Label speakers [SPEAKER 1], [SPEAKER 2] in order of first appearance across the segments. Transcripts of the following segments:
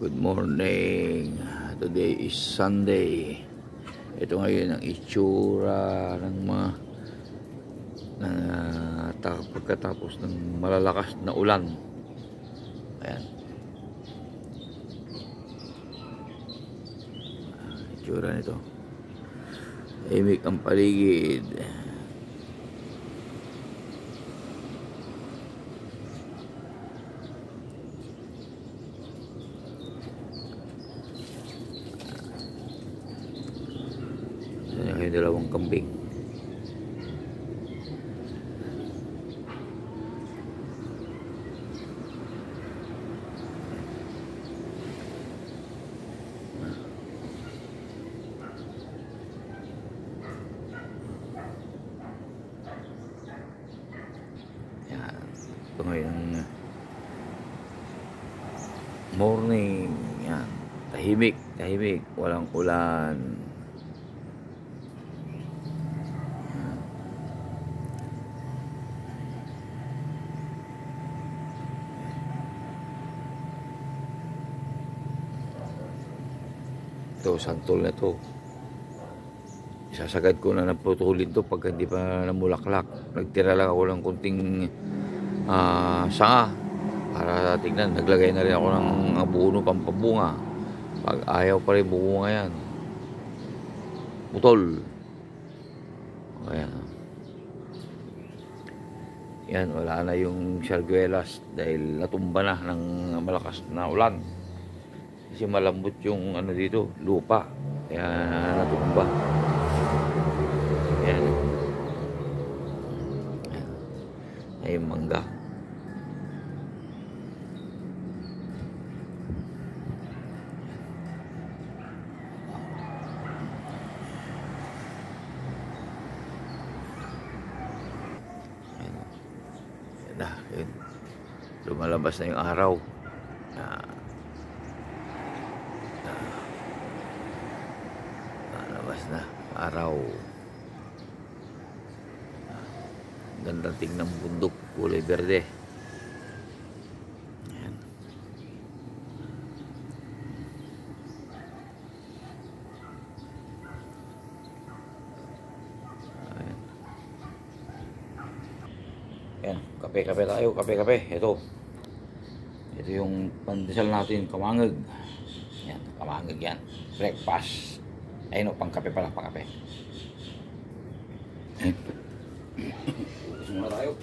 [SPEAKER 1] Good morning. Today is Sunday. Ito ngayon ang itsura ng mga pagkatapos ng malalakas na ulan. Ayan. Itsura nito. Tahimik ang paligid. Yung dalawang kambing. Yan. Ito ngayon morning. Yan. Tahimik, walang ulan. Ito, santol na to. Isasagad ko na naputulin to pag hindi pa namulaklak. Nagtira lang ako ng kunting sanga para tignan. Naglagay na rin ako ng abono pampabunga. Pag ayaw pa rin bunga yan, putol. Ayan. Yan, wala na yung sarguelas dahil natumba na ng malakas na ulan. Kasi malambot yung ano dito, lupa. Kaya natumba. Ayan. Ay, mangga. Ayan. Ayan na, yun. Lumalabas na yung araw. Labas na araw. Gandang tingnan bundok, kulay berde. Ayan. Ayan. Ayan, kape tayo, kape. Ito yung pandesal natin, kamangag. Ayan, kamangag yan, breakfast. Ayun o, pang kape pala, pang kape. Muna tayo.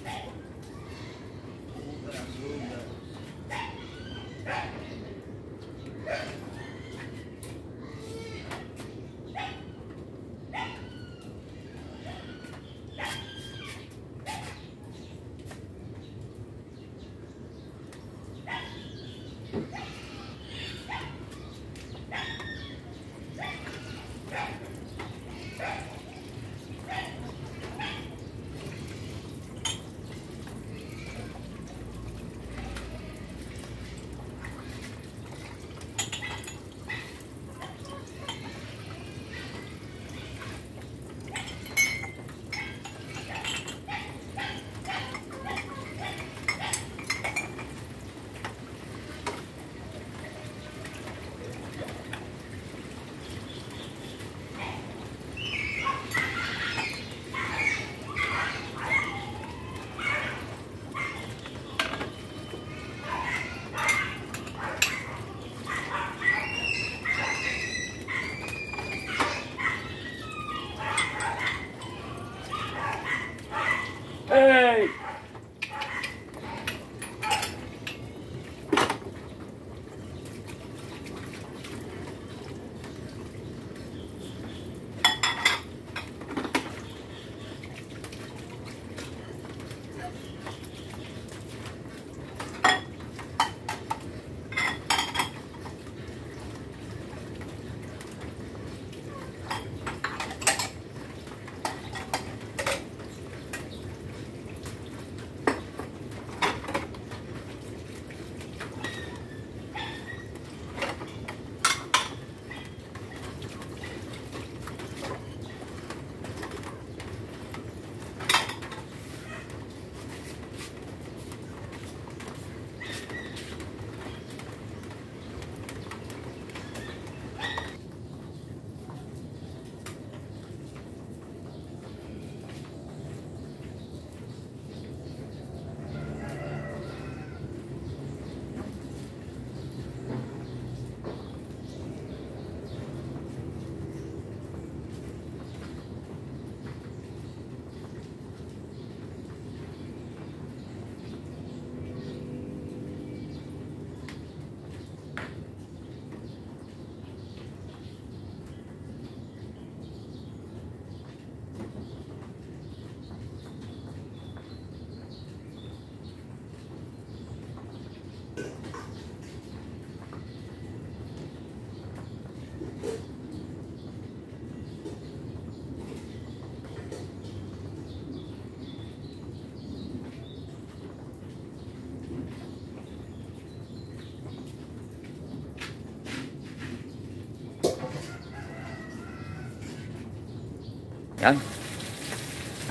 [SPEAKER 1] Yan.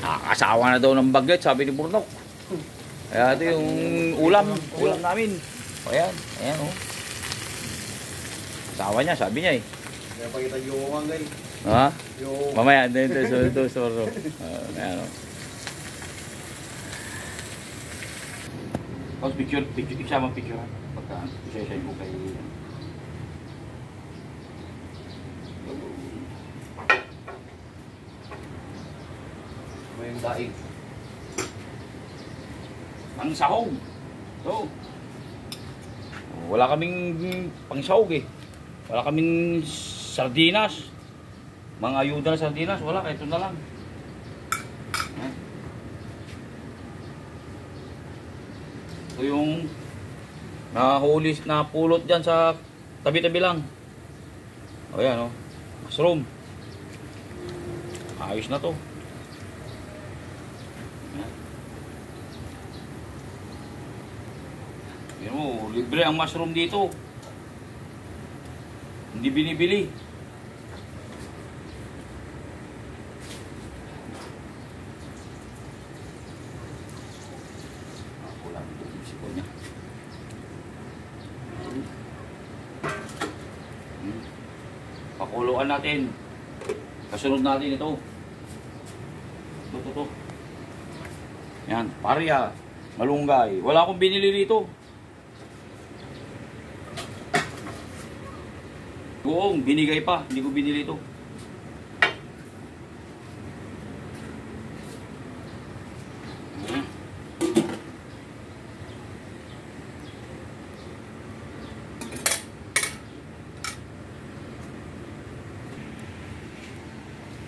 [SPEAKER 1] Nakakasawa na daw ng bagnet, sabi ni Burnok. Kaya ito yung ulam namin. O yan, ayan o. Asawa niya, sabi niya eh.
[SPEAKER 2] Kaya pakita yung guys.
[SPEAKER 1] Ha?
[SPEAKER 2] Yung...
[SPEAKER 1] Mamaya, soro. Ayan o. Tapos picture, isama picture ha. Pagka, isa-isa mo kay... May yung daig. Ang sahog. So, wala kaming pangsahog eh. Wala kaming sardinas. Mga ayuda na sardinas, wala. Ito na lang. Ito yung nahuli na pulot dyan sa tabi-tabi lang. O yan o. Mushroom. Ayos na to. Yan mo, libre ang mushroom dito. Hindi binibili. Pakuluan natin. Kasunod natin ito. Ito. Yan, parya, malunggay. Wala akong binili rito. Buong, binigay pa. Hindi ko binili ito.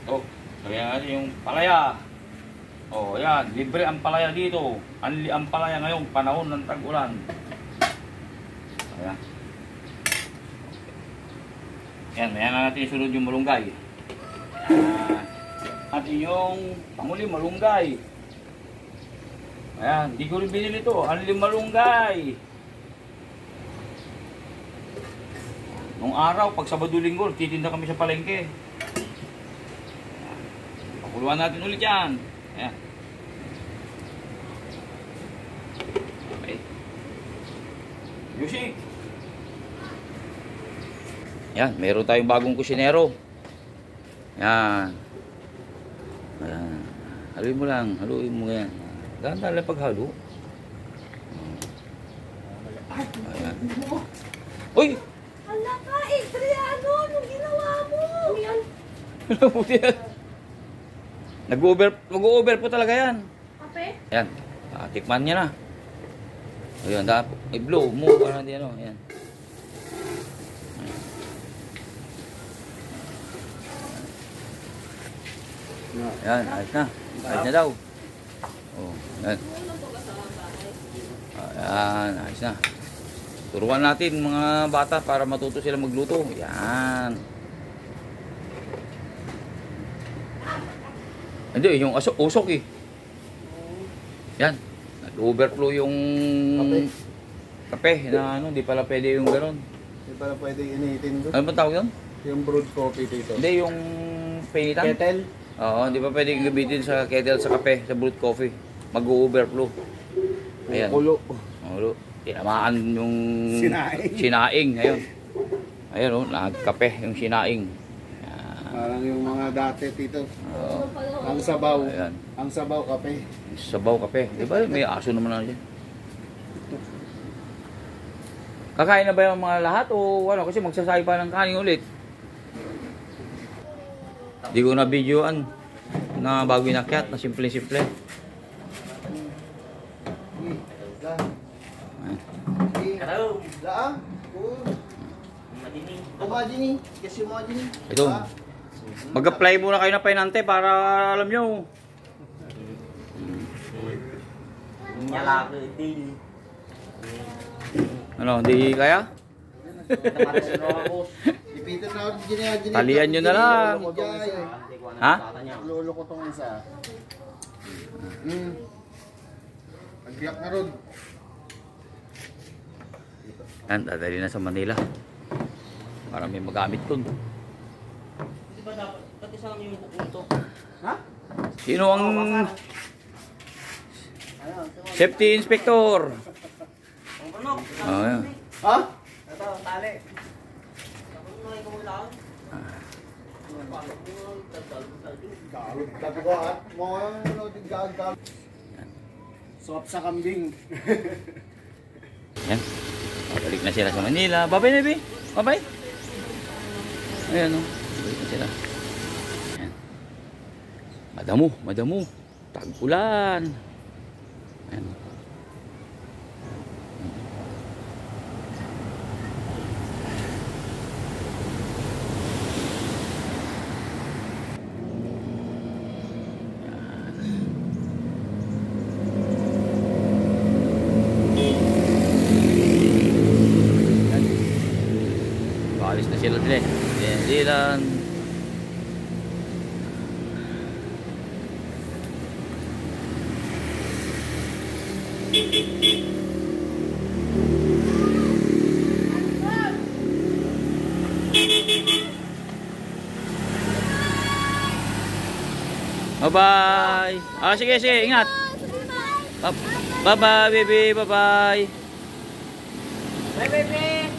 [SPEAKER 1] Oh, kaya yung palaya. Oh, yan. Libre ang palaya dito. Ang palaya ngayong panahon ng tag-ulan. Ayan. Yan, mayan na natin isunod yung malunggay. At yung panguli malunggay. Ayan, hindi ko rin binili ito. Anli malunggay. Nung araw, pag Sabado-Linggo, titinda kami sa palengke. Pakuluan natin ulit yan. Ayan. Okay. Yusik. Yan, meron tayong bagong kusinero. Yan. Ayan. Haluin mo lang. Haluin mo yan. Ganda lang paghalo. Ayan. Uy!
[SPEAKER 3] Hala ka, Adriano! Anong ginawa mo? Yan.
[SPEAKER 1] Nag-over po talaga yan.
[SPEAKER 3] Kape?
[SPEAKER 1] Yan. Tikman niya na. Ayan, i-blow mo. Parang di ano. Ayan. Yan, ayos na. Ayos na daw. Oh, yan. Ayan, ayos na. Turuan natin mga bata para matuto sila magluto. Yan. Hindi, yung usok eh. Yan. Nag-overflow yung kape na ano, hindi pala pwede yung gano'n.
[SPEAKER 2] Hindi pala pwede initin doon.
[SPEAKER 1] Ano ba tawag yun?
[SPEAKER 2] Yung brewed coffee dito.
[SPEAKER 1] Hindi, yung pinitan.
[SPEAKER 2] Kettle?
[SPEAKER 1] Oo, hindi pa pwede gamitin sa kettle sa kape, sa brewed coffee. Mag-overflow. Ayan.
[SPEAKER 2] Kulo.
[SPEAKER 1] Kulo. Tinamaan yung
[SPEAKER 2] Sinaing.
[SPEAKER 1] sinaing. Ayun. Ayun oh, nagkape yung sinaing.
[SPEAKER 2] Parang yung mga dati dito.
[SPEAKER 1] Oo.
[SPEAKER 2] Ang sabaw.
[SPEAKER 1] Ayan.
[SPEAKER 2] Ang sabaw kape.
[SPEAKER 1] Sabaw kape. Di ba may aso naman na dyan? Kakain na ba yung mga lahat o ano? Kasi magsasay pa ng kanin ulit. Di ko na videoan na bago inakyat na simple-simple.
[SPEAKER 2] Hello. Laang. Kumajini. Kasi kumajini.
[SPEAKER 1] Ito. Mag-apply muna kayo na pinante para alam nyo. Ano, hindi kaya? Talian nyo na lang. Ha?
[SPEAKER 2] Lolo ko tong isa. Nagbiyak na ron.
[SPEAKER 1] Yan, dadali na sa Manila. Para may magamit dun.
[SPEAKER 4] Ba't isa lang yung pupunto?
[SPEAKER 2] Ha?
[SPEAKER 1] Sino ang safety inspector?
[SPEAKER 4] Ang manok.
[SPEAKER 1] Ayan.
[SPEAKER 2] Ha?
[SPEAKER 4] Ito, tali. Ako nung kumulaon.
[SPEAKER 2] Galog. Gagawa at mga gagal. Swap sa kambing.
[SPEAKER 1] Yan. Balik na sila sa Manila. Bye-bye, baby. Bye-bye. Ayan, oh. Balik na sila. Ayan. Madamo, madamo. Tag-ulan. Ayan. Alis na sila din. Dilan. Bye-bye. Ah, sige, sige. Ingat. Bye-bye, baby. Bye-bye.
[SPEAKER 4] Bye, baby!